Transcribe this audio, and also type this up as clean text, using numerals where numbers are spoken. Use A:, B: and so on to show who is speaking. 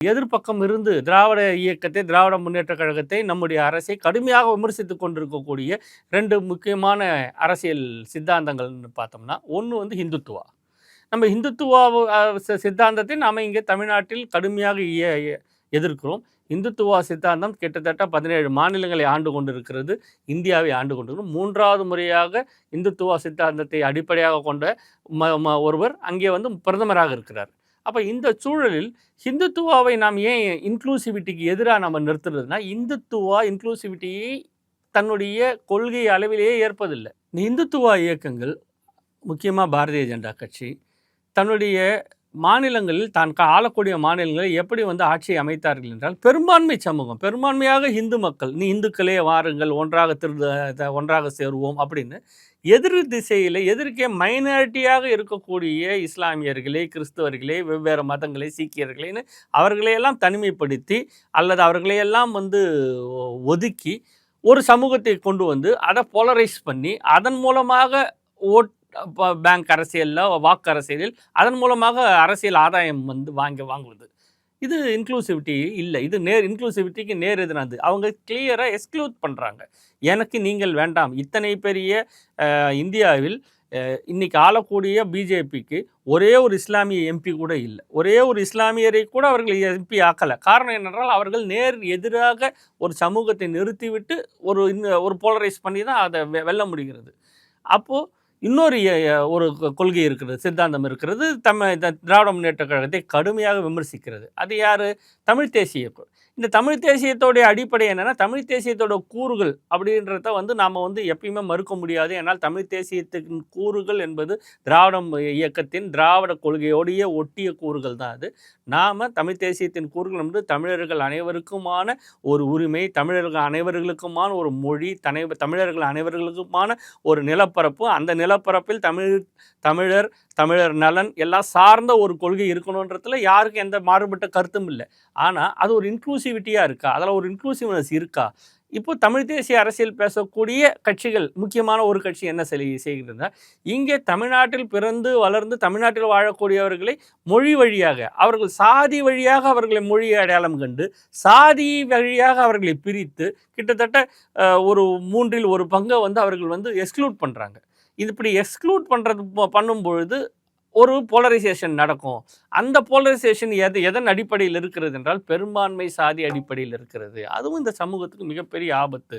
A: எதிர்ப்பக்கம் இருந்து திராவிட இயக்கத்தை, திராவிட முன்னேற்ற கழகத்தை, நம்முடைய அரசை கடுமையாக விமர்சித்துக் கொண்டிருக்கக்கூடிய 2 முக்கியமான அரசியல் சித்தாந்தங்கள்னு பார்த்தோம்னா, ஒண்ணு வந்து ஹிந்துத்துவா. நம்ம ஹிந்துத்துவா சித்தாந்தத்தை நாம இங்கே தமிழ்நாட்டில் கடுமையாக எதிர்க்கிறோம். இந்துத்துவா சித்தாந்தம் கிட்டத்தட்ட 17 மாநிலங்களை ஆண்டு கொண்டிருக்கிறது, இந்தியாவை ஆண்டு கொண்டிருக்கிறது. 3வது முறையாக இந்துத்துவா சித்தாந்தத்தை அடிப்படையாக கொண்ட ஒருவர் அங்கே வந்து பிரதமராக இருக்கிறார். அப்போ இந்த சூழலில் ஹிந்துத்துவாவை நாம் ஏன் இன்க்ளூசிவிட்டிக்கு எதிராக நம்ம நிறுத்துறதுனா, இந்துத்துவா இன்க்ளூசிவிட்டியை தன்னுடைய கொள்கை அளவிலேயே ஏற்பதில்லை. இந்துத்துவா இயக்கங்கள், முக்கியமாக பாரதிய ஜனதா கட்சி, தன்னுடைய மாநிலங்களில் தான் ஆளக்கூடிய மாநிலங்களில் எப்படி வந்து ஆட்சியை அமைத்தார்கள் என்றால், பெரும்பான்மை சமூகம், பெரும்பான்மையாக இந்து மக்கள், நீ இந்துக்களே வாருங்கள், ஒன்றாக சேருவோம் அப்படின்னு எதிர் திசையில் எதிர்க்கே மைனாரிட்டியாக இருக்கக்கூடிய இஸ்லாமியர்களே, கிறிஸ்தவர்களே, வெவ்வேறு மதங்களை, சீக்கியர்களேன்னு அவர்களையெல்லாம் தனிமைப்படுத்தி அல்லது அவர்களையெல்லாம் வந்து ஒதுக்கி ஒரு சமூகத்தை கொண்டு வந்து அதை போலரைஸ் பண்ணி அதன் மூலமாக பேங்க் அரசியலில், வாக்கு அரசியலில் அதன் மூலமாக அரசியல் ஆதாயம் வந்து வாங்குவது. இது இன்க்ளூசிவிட்டி இல்லை. இது இன்க்ளூசிவிட்டிக்கு நேர் எதிரானது. அவங்க கிளியராக எக்ஸ்க்ளூட் பண்ணுறாங்க. எனக்கு நீங்கள் வேண்டாம். இத்தனை பெரிய இந்தியாவில் இன்னைக்கு ஆளக்கூடிய பிஜேபிக்கு ஒரே ஒரு இஸ்லாமிய எம்பி கூட இல்லை. ஒரே ஒரு இஸ்லாமியரை கூட அவர்கள் எம்பி ஆக்கலை. காரணம் என்னென்றால், அவர்கள் நேர் எதிராக ஒரு சமூகத்தை நிறுத்திவிட்டு ஒரு போலரைஸ் பண்ணி தான் அதை வெல்ல முடிகிறது. அப்போது இன்னொரு ஒரு கொள்கை இருக்கிறது, சித்தாந்தம் இருக்கிறது, திராவிட முன்னேற்ற கழகத்தை கடுமையாக விமர்சிக்கிறது. அது யார்? தமிழ் தேசிய. இந்த தமிழ் தேசியத்தோடைய அடிப்படை என்னென்னா, தமிழ் தேசியத்தோட கூறுகள் அப்படின்றத வந்து நாம் வந்து எப்பயுமே மறுக்க முடியாது. ஏன்னால் தமிழ் தேசியத்தின் கூறுகள் என்பது திராவிட இயக்கத்தின் திராவிட கொள்கையோடைய ஒட்டிய கூறுகள் தான் அது. நாம் தமிழ் தேசியத்தின் கூறுகள் வந்து தமிழர்கள் அனைவருக்குமான ஒரு உரிமை, தமிழர்கள் அனைவர்களுக்குமான ஒரு மொழி, தமிழர்கள் அனைவர்களுக்குமான ஒரு நிலப்பரப்பு, அந்த நிலப்பரப்பில் தமிழர் நலன் எல்லாம் சார்ந்த ஒரு கொள்கை இருக்கணுன்றதுல யாருக்கும் எந்த மாறுபட்ட கருத்தும் இல்லை. ஆனால் அது ஒரு இன்க்ளூசிவிட்டியாக இருக்கா? அதில் ஒரு இன்க்ளூசிவ்னஸ் இருக்கா? இப்போ தமிழ் தேசிய அரசியல் பேசக்கூடிய கட்சிகள், முக்கியமான ஒரு கட்சி என்ன செய்கிறதுனா, இங்கே தமிழ்நாட்டில் பிறந்து வளர்ந்து தமிழ்நாட்டில் வாழக்கூடியவர்களை மொழி வழியாக, அவர்கள் சாதி வழியாக அவர்களை மொழியை அடையாளம் கண்டு, சாதி வழியாக அவர்களை பிரித்து கிட்டத்தட்ட ஒரு 3 1 பங்கை வந்து அவர்கள் வந்து எக்ஸ்க்ளூட் பண்ணுறாங்க. இப்படி எக்ஸ்க்ளூட் பண்ணும்பொழுது ஒரு போலரைசேஷன் நடக்கும். அந்த போலரைசேஷன் எதன் அடிப்படையில் இருக்கிறது என்றால், பெரும்பான்மை சாதி அடிப்படையில் இருக்கிறது. அதுவும் இந்த சமூகத்துக்கு மிகப்பெரிய ஆபத்து.